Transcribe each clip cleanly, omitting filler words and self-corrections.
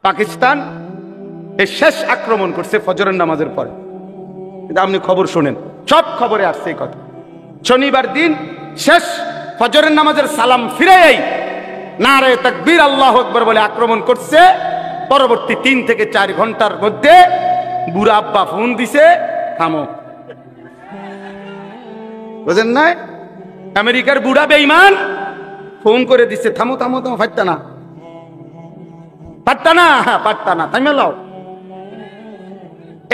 পাকিস্তান এই শেষ আক্রমণ করছে ফজরের নামাজের পরে। কিন্তু আপনি খবর শুনেন, সব খবরে আসছে এই কথা। শনিবার দিন শেষ ফজরের নামাজের সালাম ফিরেই নারে তাকবীর আল্লাহু আকবার বলে আক্রমণ করছে। পরবর্তী 3 থেকে 4 ঘন্টার মধ্যে বুড়া আব্বা ফোন দিছে, থামো। বুঝেন নাই? আমেরিকার বুড়া বেঈমান ফোন করে দিছে, থামো থামো থামো, ফাটতা না পারতা না, হ্যাঁ পারতা না, থামে লাও।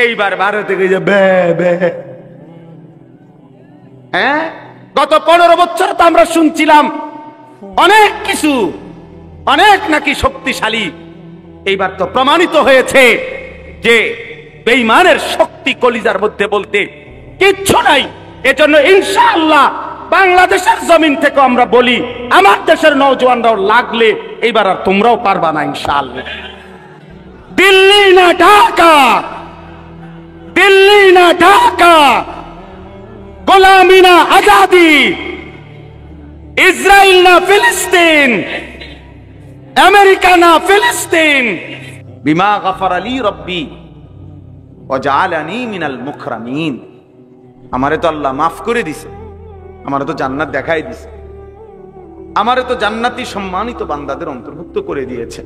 এইবার ভারতে গিয়ে বে বে, হ্যাঁ গত 15 বছর তো আমরা শুনছিলাম অনেক কিছু, অনেক নাকি শক্তিশালী। এইবার তো প্রমাণিত হয়েছে যে বেঈমানের শক্তি কলিজার মধ্যে বলতে কিচ্ছু নাই। এজন্য ইনশাআল্লাহ বাংলাদেশের জমিন থেকে আমরা বলি, আমার দেশের নওজওয়ানরাও লাগলে এইবার আর তোমরাও পারবা না ইনশাআল্লাহ। দিল্লি না ঢাকা, দিল্লি না ঢাকা, গোলামি না আজাদি, ইসরায়েল না ফিলিস্তিন, আমেরিকা না ফিলিস্তিন। বিমা গফার আলী রব্বি ওয়া জাআলানি মিনাল মুকরামিন। আমারে তো আল্লাহ মাফ করে দিছে, আমারে তো জান্নাত দেখাই দিছে, আমারে তো জান্নাতি সম্মানিত বান্দাদের অন্তর্ভুক্ত করে দিয়েছে।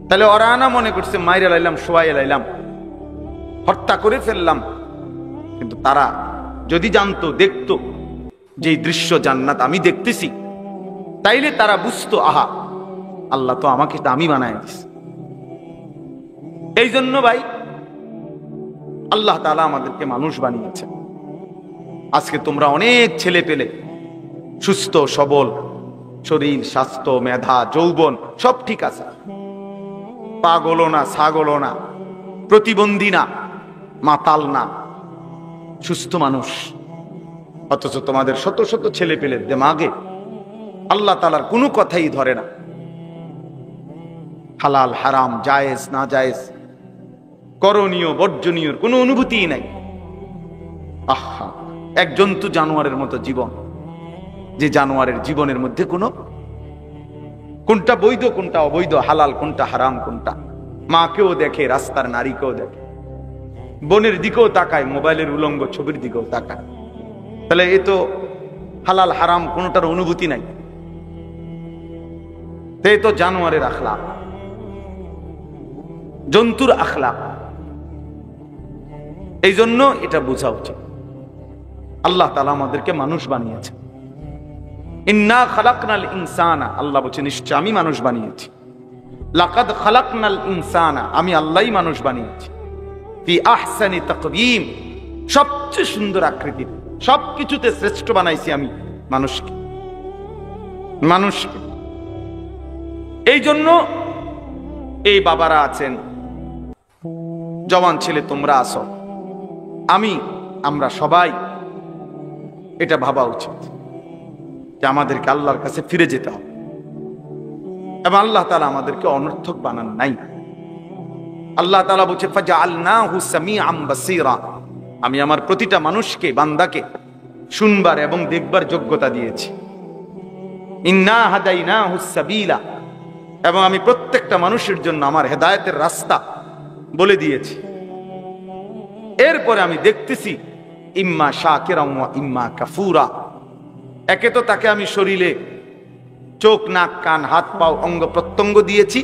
তাহলে ওরা না মনে করছে মাইরে লাইলাম, শোয়াই লাইলাম, হত্যা করে ফেললাম। কিন্তু তারা যদি জানতো, দেখতো যে দৃশ্য জান্নাত আমি দেখতেছি, তাইলে তারা বুঝতো আহা আল্লাহ তো আমাকে দামি বানায় দিছে। এই জন্য ভাই আল্লাহ তাআলা আমাদেরকে মানুষ বানিয়েছে। আজকে তোমরা অনেক ছেলে পেলে সুস্থ সবল, শরীর স্বাস্থ্য মেধা যৌবন সব ঠিক আছে, পাগলও না ছাগলও না, প্রতিবন্ধী না মাতাল না, সুস্থ মানুষ। অথচ তোমাদের শত শত ছেলে পেলে দিমাগে আল্লাহ তাআলার কোনো কথাই ধরে না। হালাল হারাম জায়েজ না জায়েজ, করণীয় বর্জনীয় কোনো অনুভূতিই নাই। আহা, এক জন্তু জানোয়ারের মতো জীবন, যে জানোয়ারের জীবনের মধ্যে কোনটা বৈধ কোনটা অবৈধ, হালাল কোনটা হারাম কোনটা, মাকেও দেখে রাস্তার নারীকেও দেখে, বনের দিকেও তাকায়, মোবাইলের উলঙ্গ ছবির দিকেও তাকায়। তাহলে এ তো হালাল হারাম কোনটার অনুভূতি নাই, এ তো জানোয়ারের আখলাক, জন্তুর আখলাক। এই জন্য এটা বোঝা উচিত আল্লাহ তাআলা আমাদেরকে মানুষ বানিয়েছে। ইন্না খালাকনাল ইনসানা, আল্লাহ বলছে নিশ্চয় আমি মানুষ বানিয়েছি। লাকাদ খালাকনাল ইনসানা, আমি আল্লাহই মানুষ বানিয়েছি। ফি আহসানি তাকওয়িম, সবচেয়ে সুন্দর আকৃতি, সবকিছুতে শ্রেষ্ঠ বানাইছি আমি মানুষকে। এই জন্য এই বাবারা আছেন, জওয়ান ছেলে তোমরা আছো, আমরা সবাই এটা ভাবা উচিত যে আমাদেরকে আল্লাহর কাছে ফিরে যেতে হবে এবং আল্লাহ তাআলা আমাদেরকে অনর্থক বানান নাই। আল্লাহ তাআলা বলছে ফাজআলনাহু সামিআম বাসীরা, আমি আমার প্রতিটা মানুষকে বান্দাকে শুনবার এবং দেখবার যোগ্যতা দিয়েছি। ইন্না হাদাইনাহু সাবিলা, এবং আমি প্রত্যেকটা মানুষের জন্য আমার হেদায়েতের রাস্তা বলে দিয়েছি। এরপরে আমি দেখতেছি ইম্মা শাকিরাম ওয়া ইম্মা কাফুরা, একে তো তাকে আমি শরীরে চোখ নাক কান হাত পাও অঙ্গ প্রত্যঙ্গ দিয়েছি,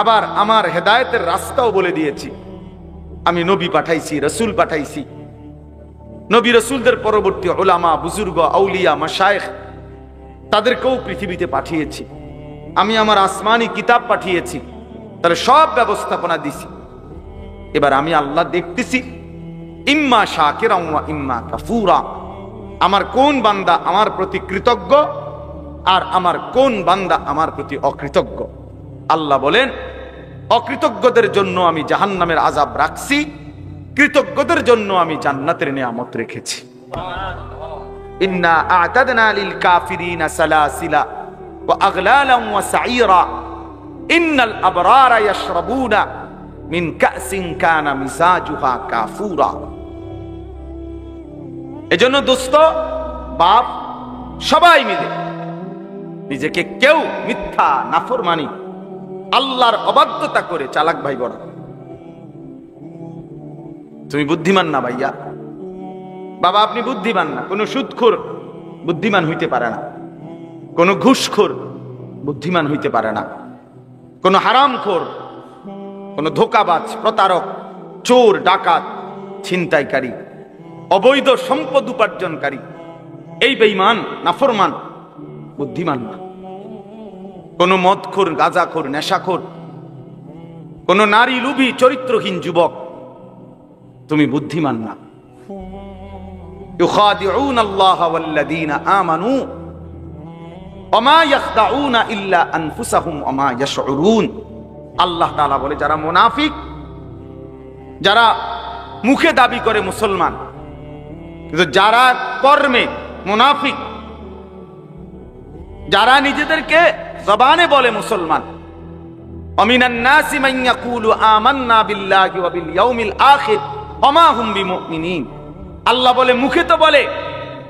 আবার আমার হেদায়েতের রাস্তাও বলে দিয়েছি। আমি নবী পাঠাইছি, রসুল পাঠাইছি, নবী রসুলদের পরবর্তী উলামা বুজুর্গ আউলিয়া মাশায়েখ তাদেরকেও পৃথিবীতে পাঠিয়েছি। আমি আমার আসমানি কিতাব পাঠিয়েছি, তাহলে সব ব্যবস্থাপনা দিছি। এবার আমি আল্লাহ দেখতেছি ইম্মা শাকিরাম ওয়া ইম্মা কাফুরা, আমার কোন বান্দা আমার প্রতি কৃতজ্ঞ আর আমার কোন বান্দা আমার প্রতি অকৃতজ্ঞ। আল্লাহ বলেন অকৃতজ্ঞদের জন্য আমি জাহান্নামের আযাব রাখছি, কৃতজ্ঞদের জন্য আমি জান্নাতের নিয়ামত রেখেছি। ইন্না আ'তাদনা লিল কাফিরিনা সালাসিলা ওয়া আগলালান ওয়া সাঈরা ইন্নাল আবরারা ইয়াশরাবুনা মিন কাসিন কানা মিজাজুহা কাফুরা। এজন্য দোস্ত বাপ সবাই মিলে নিজেকে কেউ মিথ্যা নাফরমানি আল্লাহর অবাধ্যতা করে চালাক ভাই বড়। তুমি বুদ্ধিমান না ভাইয়া, বাবা আপনি বুদ্ধিমান না। কোন সুদখোর বুদ্ধিমান হইতে পারে না, কোন ঘুষখোর বুদ্ধিমান হইতে পারে না, কোন হারামখোর, কোন ধোঁকাবাজ, প্রতারক, চোর, ডাকাত, ছিনতাইকারী, অবৈধ সম্পদ উপার্জনকারী, এই বেঈমান নাফরমান বুদ্ধিমান না। কোন মদখোর, গাঁজাখোর, নেশাখোর, কোন নারী লোভী চরিত্রহীন যুবক তুমি বুদ্ধিমান না। ইউখাদিউনা আল্লাহ ওয়াল্লাযীনা আমানু ওমা ইয়াখদাউনা ইল্লা আনফুসাহুম ওমা ইয়াশউরুন। আল্লাহ তাআলা বলে যারা মুনাফিক, যারা মুখে দাবি করে মুসলমান কিন্তু যারা কর্মে মুনাফিক, যারা নিজেদেরকে জবানে বলে মুসলমান, আমিনান নাসি মান ইয়াকুলু আমান্না বিল্লাহি ওয়া বিল ইয়াউমিল আখির ওমা হুম বিমুমিনিন। আল্লাহ বলে মুখে তো বলে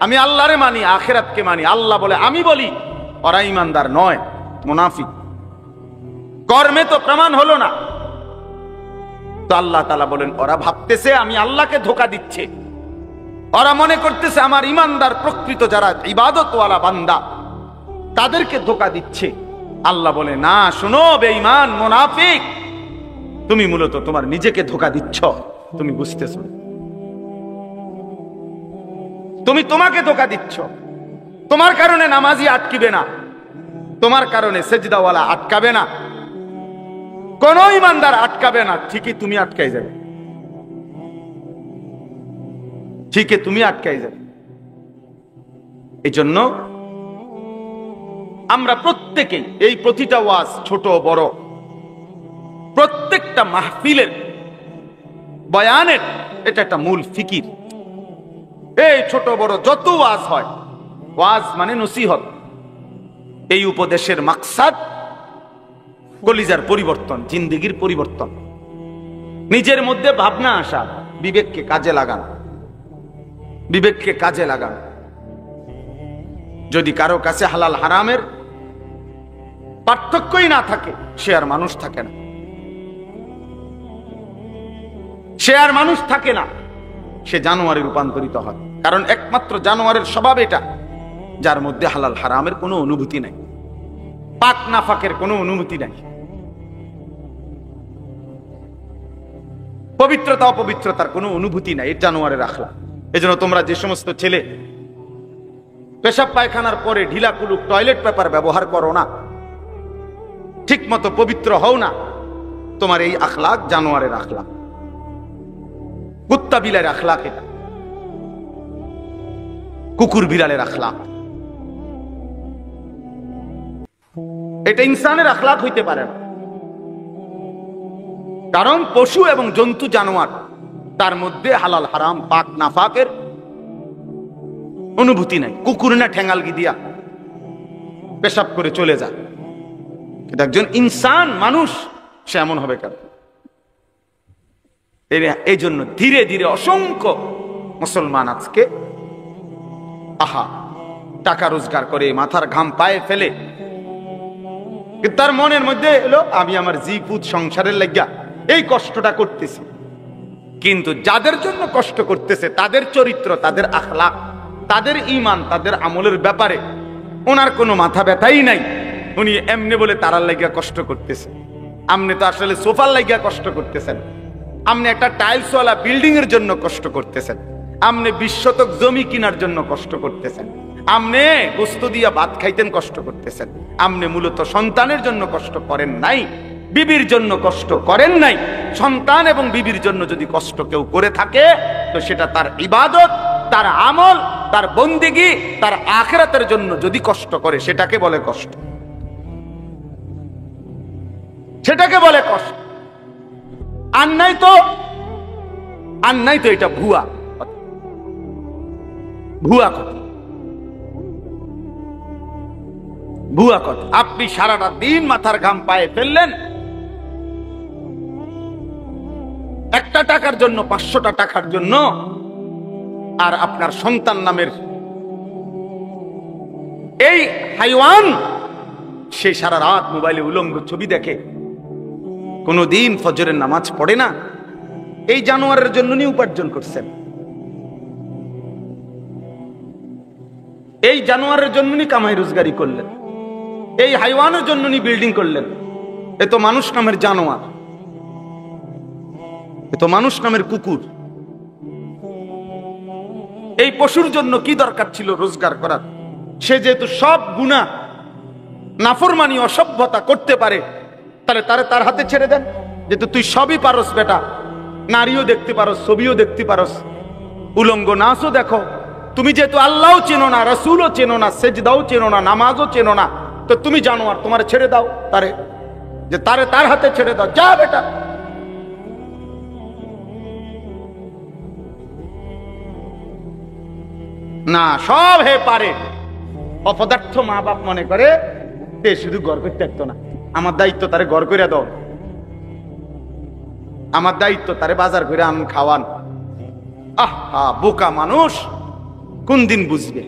আমি আল্লাহরে মানি, আখিরাতকে মানি, আল্লাহ বলে আমি বলি, ওরা ঈমানদার নয়, মুনাফিক। কর্মে তো প্রমাণ হলো না। তো আল্লাহ তাআলা বলেন ওরা ভাবতেছে আমি আল্লাহকে ধোঁকা দিচ্ছে, ওরা মনে করতেছে আমার ঈমানদার প্রকৃত যারা ইবাদতওয়ালা বান্দা তাদেরকে ধোঁকা দিচ্ছে। আল্লাহ বলে না, শোনো বেঈমান মুনাফিক, তুমি মূলত তোমার নিজেকে ধোঁকা দিচ্ছ, তুমি বুঝতেছো। তুমি তোমাকে ধোঁকা দিচ্ছ। তোমার কারণে নামাজি আটকিবে না, তোমার কারণে সেজদাওয়ালা আটকাবে না, কোন ঈমানদার আটকাবে না, ঠিকই তুমি আটকাই যাবে, ঠিকই তুমি আটকাই যাবে। এই জন্য আমরা প্রত্যেকেই এই প্রতিটা ওয়াজ, ছোট বড়, প্রত্যেকটা মাহফিলের বয়ানের এটা একটা মূল ফিকির। এই ছোট বড় যত ওয়াজ হয়, ওয়াজ মানে নসিহত, এই উপদেশের মাকসাদ কলিজার পরিবর্তন, জিন্দেগির পরিবর্তন, নিজের মধ্যে ভাবনা আসা, বিবেককে কাজে লাগান, বিবেককে কাজে লাগান। যদি কারো কাছে হালাল হারামের পার্থক্যই না থাকে, সে আর মানুষ থাকে না, সে আর মানুষ থাকে না, সে জানোয়ারে রূপান্তরিত হয়। কারণ একমাত্র জানোয়ারের স্বভাব এটা, যার মধ্যে হালাল হারামের কোনো অনুভূতি নাই, পাক নাফাকের কোনো অনুভূতি নাই, পবিত্রতা অপবিত্রতার কোনো অনুভূতি নাই, এর জানোয়ারের আখলাক। এজন্য তোমরা যে সমস্ত ছেলে পেশাব পায়খানার পরে ঢিলা কুলুক টয়লেট পেপার ব্যবহার করো না, ঠিক মতো পবিত্র হও না, তোমার এই আখলাক জানোয়ারের আখলাক, কুত্তা বিড়ালের আখলাক, এটা কুকুর বিড়ালের আখলাক, এটা ইনসানের আখলাক হইতে পারে না। কারণ পশু এবং জন্তু জানোয়ার তার মধ্যে হালাল হারাম পাক নাফাকের অনুভূতি নাই। কুকুর না ঠেঙ্গালগি দিয়া পেশাব করে চলে যায়, এটা একজন ইনসান মানুষ, সে এমন হবে কেন? এই জন্য ধীরে ধীরে অসংখ্য মুসলমান আজকে টাকা রোজগার করে মাথার ঘাম পায়ে ফেলে, কিন্তু তার মনের মধ্যে এলো আমি আমার জি পুত সংসারের লাগিয়া এই কষ্টটা করতেছি। কিন্তু যাদের জন্য কষ্ট করতেছে তাদের চরিত্র, তাদের আখলাক, তাদের ঈমান, তাদের আমলের ব্যাপারে ওনার কোনো মাথা ব্যথাই নাই। উনি এমনি বলে তারার লাগিয়া কষ্ট করতেছে। আপনি তো আসলে সোফার লাগিয়া কষ্ট করতেছেন, আপনি একটা টাইলসওয়ালা বিল্ডিং এর জন্য কষ্ট করতেছেন, আপনি 20 শতক জমি কেনার জন্য কষ্ট করতেছেন, আপনি গোস্ত দিয়া ভাত খাইতেন কষ্ট করতেছেন, আপনি মূলত সন্তানের জন্য কষ্ট করেন নাই, বিবির জন্য কষ্ট করেন নাই। সন্তান এবং বিবির জন্য যদি কষ্ট কেউ করে থাকে তো সেটা তার ইবাদত, তার আমল, তার বন্দেগী, তার আখিরাতের জন্য যদি কষ্ট করে সেটাকে বলে কষ্ট, সেটাকে বলে কষ্ট। আর নাই তো এটা ভুয়া ভুয়া কথা, ভুয়া কথা। আপনি সারাটা দিন মাথার ঘাম পায়ে ফেললেন, একটা টাকার জন্য, 500টা টাকার জন্য, আর আপনার সন্তান নামের এই হাইওয়ান সে সারা রাত মোবাইলে উলঙ্গ ছবি দেখে, কোনদিন ফজরের নামাজ পড়ে না, এই জানোয়ারের জন্য নি উপার্জন করছেন, এই জানোয়ারের জন্য নি কামাই রোজগারি করলেন, এই হাইওয়ানের জন্য নি বিল্ডিং করলেন। এ তো মানুষ নামের জানোয়ার, এ তো মানুষ নামের কুকুর। এই পশুর জন্য কি দরকার ছিল রোজগার করার? সে যেহেতু সব গুনাহ নাফরমানি অসভ্যতা করতে পারে, তাহলে তার হাতে ছেড়ে দেন। যেহেতু তুই সবই পারস বেটা, নারীও দেখতে পারস, ছবিও দেখতে পারস, উলঙ্গ নাচও দেখো, তুমি যেহেতু আল্লাহও চেনো না, রাসূলও চেনো না, সেজদাও চেনো না, নামাজও চেনো না, তো তুমি জানোয়ার, তোমারে ছেড়ে দাও তারে, যে তার হাতে ছেড়ে দাও, যা বেটা। না, সব হে পারে। অপদার্থ মা বাপ মনে করে তে শুধু ঘর করতে থাকতো না, আমার দায়িত্ব তারে ঘর করে দাও, আমার দায়িত্ব তারে বাজার করে আন খাওয়ান। আহা, বোকা মানুষ কোন দিন বুঝবে?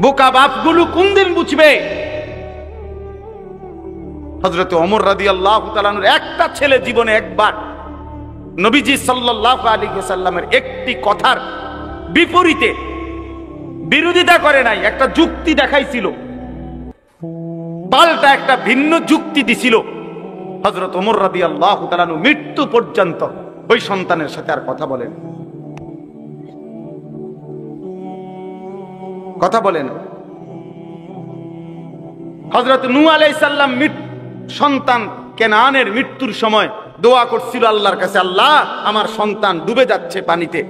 বোকা বাপগুলো কোন দিন বুঝবে? হযরত ওমর রাদিয়াল্লাহু তাআলা আনহুর একটা ছেলে জীবনে একবার নবীজি সাল্লাল্লাহু আলাইহি ওয়াসাল্লামের একটি কথার বিপরীতে বিরোধিতা করে নাই, একটা যুক্তি দেখাইছিল, পাল্টা একটা ভিন্ন যুক্তি দিছিল। হযরত ওমর রাদিয়াল্লাহু তাআলা আনহু মৃত্যু পর্যন্ত ওই সন্তানের সাথে আর কথা বলেন, কথা বলেন। হযরত নূহ আলাইহিস সালাম সন্তান কেনানের মৃত্যুর সময় দোয়া করছিল আল্লাহর কাছে, আল্লাহ আমার সন্তান ডুবে যাচ্ছে পানিতে।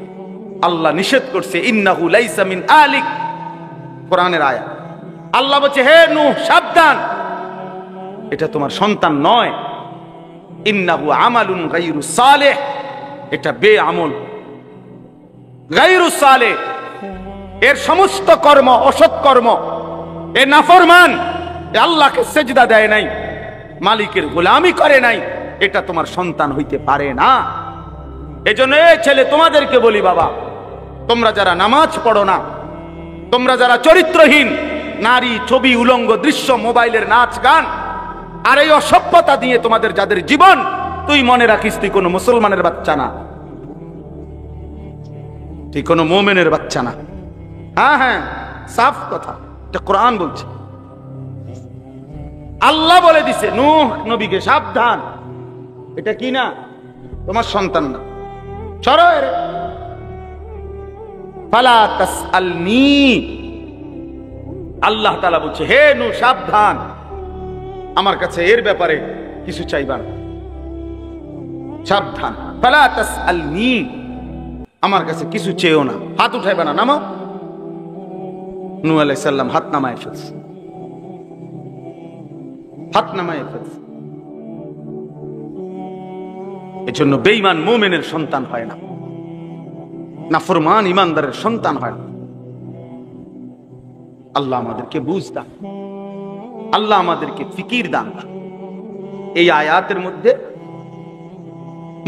আল্লাহ নিষেধ করছে, ইন্নাহু লাইসা মিন আলিক, কোরআনের আয়াত। আল্লাহ বলছে, হে নূহ সাবধান, এটা তোমার সন্তান নয়। ইন্নাহু আমালুন গায়রু সালেহ, এটা বেআমল, গায়রু সালেহ, এর সমস্ত কর্ম অসৎ কর্ম, এ নাফরমান, এ আল্লাহকে সেজদা দেয় নাই, মালিকের গোলামি করে নাই, এটা তোমার সন্তান হইতে পারে না। এজন্য এই ছেলে তোমাদেরকে বলি, বাবা তোমরা যারা নামাজ পড়ো না, তোমরা যারা চরিত্রহীন নারী, ছবি, উলঙ্গ দৃশ্য, মোবাইলের নাচ গান আর এই অসভ্যতা দিয়ে তোমাদের যাদের জীবন, তুই মনে রাখিস তুই কোনো মুসলমানের বাচ্চা না, তুই কোনো মুমিনের বাচ্চা না। হ্যাঁ হ্যাঁ, সাফ কথা, এটা কোরআন বলছে। আল্লাহ বলে দিছে নূহ নবীকে, সাবধান, এটা কি না তোমার সন্তান না, সরো এর। ফালা তাসআলনি, আল্লাহ তাআলা বলছে, হে নূহ সাবধান, আমার কাছে এর ব্যাপারে কিছু চাইবা না, সাবধান। ফালা তাসআলনি, আমার কাছে কিছু চেয়েও না, হাত উঠাইবা না, নামাও। নূহ আলাইহিস সালাম হাত নামায় ফেলছে, হাত নামায় ফেলছে। এজন্য বেঈমান মুমিনের সন্তান হয় না, নাফরমান ইমানদারের সন্তান হয় না। আল্লাহ আমাদেরকে বুঝ দান, আল্লাহ আমাদেরকে ফিকির দান। এই আয়াতের মধ্যে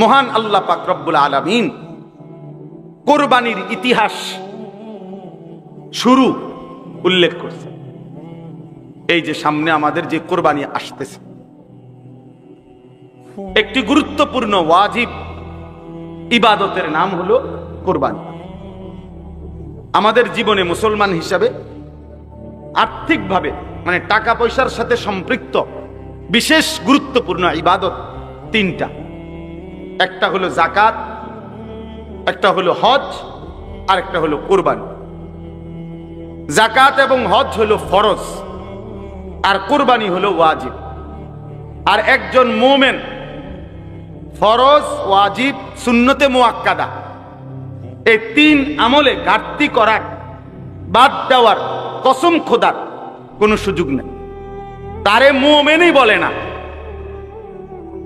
মহান আল্লাহ পাক রব্বুল আলামিন কোরবানির ইতিহাস শুরু উল্লেখ করছে। এই যে সামনে আমাদের যে কোরবানি আসতেছে, একটি গুরুত্বপূর্ণ ওয়াজিব ইবাদতের নাম হলো কোরবানি। আমাদের জীবনে মুসলমান হিসাবে আর্থিকভাবে, মানে টাকা পয়সার সাথে সম্পৃক্ত বিশেষ গুরুত্বপূর্ণ ইবাদত তিনটা। একটা হলো যাকাত, একটা হলো হজ, আর একটা হলো কোরবানি। যাকাত এবং হজ হলো ফরজ, আর কোরবানি হলো ওয়াজিব। আর একজন মুমিন ফরজ, ওয়াজিব, সুন্নতে মুআক্কাদা, এই তিন আমলে ঘাটতি করার, বাদ দেওয়ার, কসম খোদার কোনো সুযোগ নেই। তারে মুমিনই বলে না,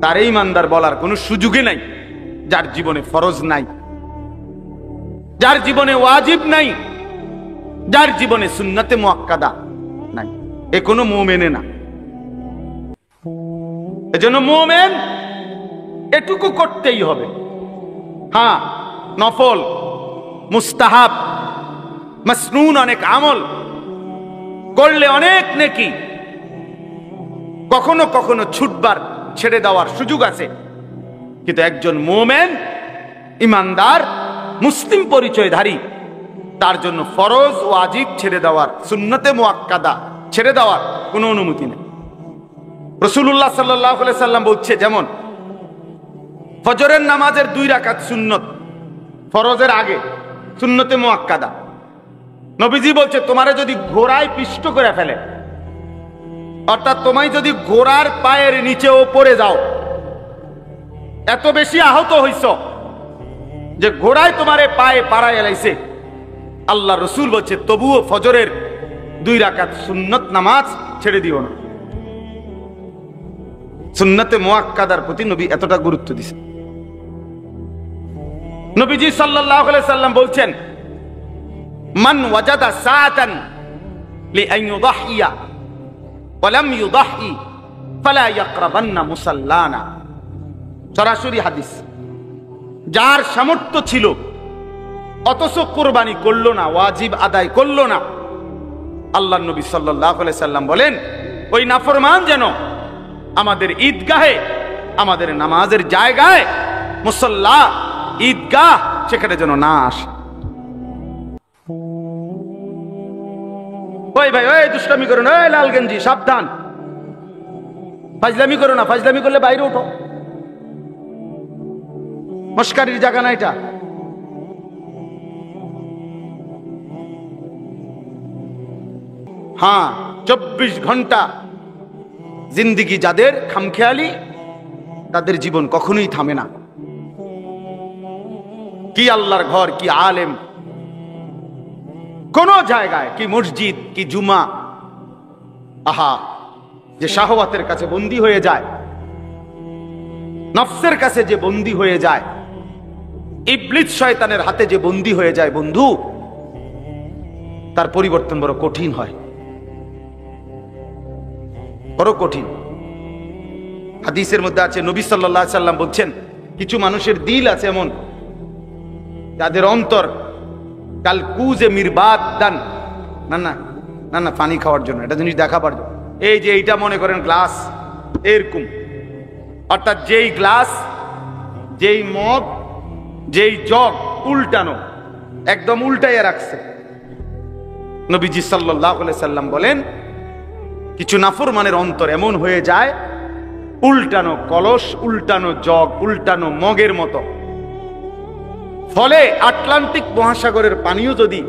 তারে ইমানদার বলার কোনো সুযোগই নাই যার জীবনে ফরজ নাই, যার জীবনে ওয়াজিব নাই, যার জীবনে সুন্নতে মুআক্কাদা নাই, এ কোনো মুমিনে না। এজন্য মুমিন এটুকু করতেই হবে। হ্যাঁ, নফল, মুস্তাহাব, মাসনুন অনেক আমল করলে অনেক নেকি, কখনো কখনো ছুটবার ছেড়ে দেওয়ার সুযোগ আছে, কিন্তু একজন মোমেন ইমানদার মুসলিম পরিচয়ধারী তার জন্য ফরজ ওয়াজিব ছেড়ে দেওয়ার, সুন্নতে মুআক্কাদা ছেড়ে দেওয়ার কোনো অনুমতি নেই। রাসূলুল্লাহ সাল্লাল্লাহু আলাইহি সাল্লাম বলছে, যেমন ফজরের নামাজের 2 রাকাত সুন্নত ফরজের আগে, সুন্নতে মুআক্কাদা। নবীজি বলছে, তোমারে যদি ঘোড়ায় পিষ্ট করে ফেলে, অর্থাৎ তোমায় যদি ঘোড়ার পায়ের নিচেও পড়ে যাও, এত বেশি আহত হইছ যে ঘোড়ায় তোমারে পায়ে পাড়ায় এলাইছে, আল্লাহ রসুল বলছে তবুও ফজরের 2 রাকাত সুন্নত নামাজ ছেড়ে দিও না। সুন্নতে মুআক্কাদার প্রতি নবী এতটা গুরুত্ব দিছে। নবীজি সাল্লাল্লাহু আলাইহি সাল্লাম বলছেন, মান ওয়াজাদা সাআতান লিআন ইউদাহিয়া ওয়া লাম ইউদাহি ফালা ইয়াকরাবান্না মুসাল্লানা। সরাসরি হাদিস। যার সামর্থ্য ছিল অথচ কুরবানি করলো না, ওয়াজিব আদায় করলো না, আল্লাহর নবী সাল্লাল্লাহু আলাইহি সাল্লাম বলেন ওই নাফরমান যেন আমাদের ঈদগাহে, আমাদের নামাজের জায়গায়, মুসাল্লা ঈদগাহ, সেখানে যেন না আসে। ওই ভাই, ওই দুষ্টামি করো না, ওই লাল গেঞ্জি সাবধান, ফাজলামি করো না, ফাজলামি করলে বাইরে ওঠো, মস্কারির জায়গা না এটা। হ্যাঁ, 24 ঘন্টা জিন্দিগি যাদের খামখেয়ালি, তাদের জীবন কখনোই থামে না। কি আল্লাহর ঘর, কি আলেম, কোন জায়গায়, কি মসজিদ, কি জুমা, আহা, যে শাহওয়াতের কাছে বন্দী হয়ে যায়, নফসের কাছে যে বন্দী হয়ে যায়, ইবলিস শয়তানের হাতে যে বন্দী হয়ে যায়, বন্ধু, তার পরিবর্তন বড় কঠিন হয়, বড় কঠিন। হাদিসের মধ্যে আছে, নবী সাল্লাল্লাহু আলাইহি সাল্লাম বলছেন, কিছু মানুষের দিল আছে এমন, যাদের অন্তর কাল কুজে মিরবাদান, না না না না, পানি খাওয়ার জন্য, এটা জিনিস দেখাবার জন্য। এই যে এইটা মনে করেন গ্লাস, এরকম, অর্থাৎ যেই গ্লাস, যেই মগ, যেই জগ উল্টানো, একদম উল্টাইয়া রাখছে। নবীজি সাল্লাল্লাহু আলাইহি সাল্লাম বলেন, কিছু নাফরমানের অন্তর এমন হয়ে যায়, উল্টানো কলস, উল্টানো জগ, উল্টানো মগের মতো। ফলে আটলান্টিক মহাসাগরের পানিও যদি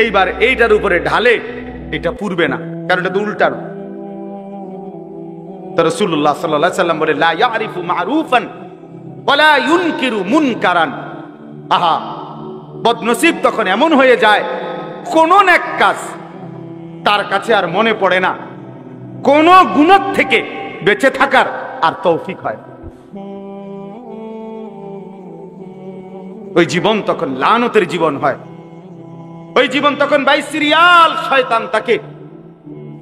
এইবার এইটার উপরে ঢালে, এটা পুরবে না, কারণ এটা তো উল্টানো। তো রাসূলুল্লাহ সাল্লাল্লাহু আলাইহি সাল্লাম বলে, লা ইয়ারিফু মারুফান ওয়া লা ইউনকিরু মুনকারান। আহা, বদনসিব তখন এমন হয়ে যায়, কোন নেক কাজ তার কাছে আর মনে পড়ে না, কোন গুনাহ থেকে বেঁচে থাকার আর তৌফিক হয়। ওই জীবন তখন লানতের জীবন হয়। ওই জীবন তখন ভাই সিরিয়াল শয়তান তাকে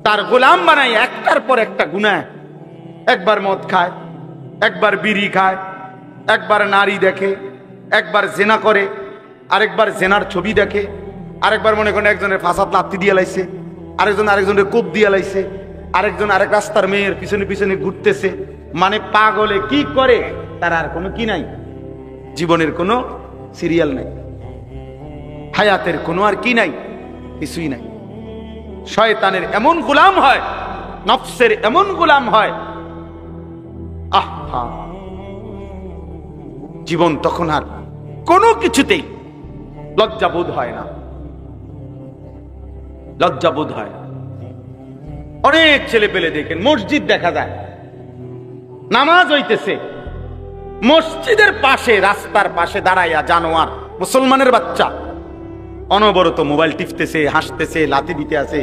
তার গোলাম বানায়, একটার পর একটা গুনাহ। একবার মদ খায়, একবার বিড়ি খায়, একবার নারী দেখে, একবার জেনা করে, আরেকবার জেনার ছবি দেখে, আরেকবার মনে করেন একজনের ফাঁসাদ লাত্তি দিয়ে লাইছে, আরেকজনের কোপ দিয়ে লাইছে, আরেকজন আরেক রাস্তার মেয়ের পিছনে পিছনে ঘুরতেছে। মানে পাগলে কি করে তার আর কোনো কি নাই, জীবনের কোনো সিরিয়াল নাই, হায়াতের কোনো আর কি নাই, কিছুই নাই। শয়তানের এমন গোলাম হয়, নফসের এমন গোলাম হয়, আহা, জীবন তখন আর কোনো কিছুতেই লজ্জাবোধ হয় না, লজ্জাবোধ হয় না। অনেক ছেলে পেলে দেখেন, মসজিদ দেখা যায়, নামাজ হইতেছে, মসজিদের পাশে, রাস্তার পাশে দাঁড়াইয়া জানোয়ার মুসলমানের বাচ্চা অনবরত মোবাইল টিপতেছে, হাসতেছে, লাথি দিতে আছে,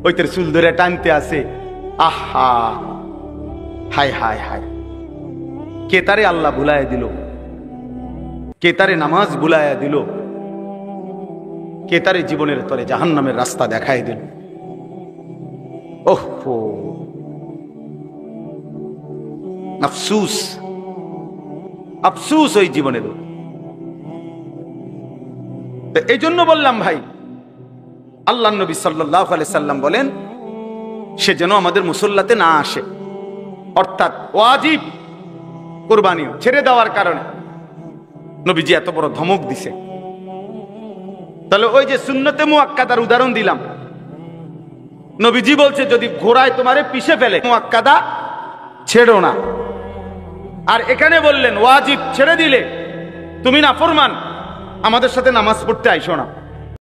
ওইতের চুল ধরে টানতে আছে। আহা, হায় হায় হায়, কে তারে আল্লাহ ভুলাইয়া দিল, কে তারে নামাজ ভুলাইয়া দিল, কে তারে জীবনের তরে জাহান্নামের রাস্তা দেখাই দিল। ওহো, আফসুস, আফসুস ওই জীবনের। এই জন্য বললাম ভাই, আল্লাহর নবী সাল্লাল্লাহু আলাইহি সাল্লাম বলেন, সে যেন আমাদের মুসল্লাতে না আসে। অর্থাৎ ওয়াজিব কুরবানি ছেড়ে দেওয়ার কারণে নবীজি এত বড় ধমক দিছে। তাহলে ওই যে সুন্নতে মুআক্কাদার উদাহরণ দিলাম, নবীজি বলছে যদি ঘোড়ায় তোমারে পিষে ফেলে মুআক্কাদা ছেড়ো না। আর এখানে বললেন ওয়াজিব ছেড়ে দিলে তুমি নাফরমান, আমাদের সাথে নামাজ পড়তে আইসো না।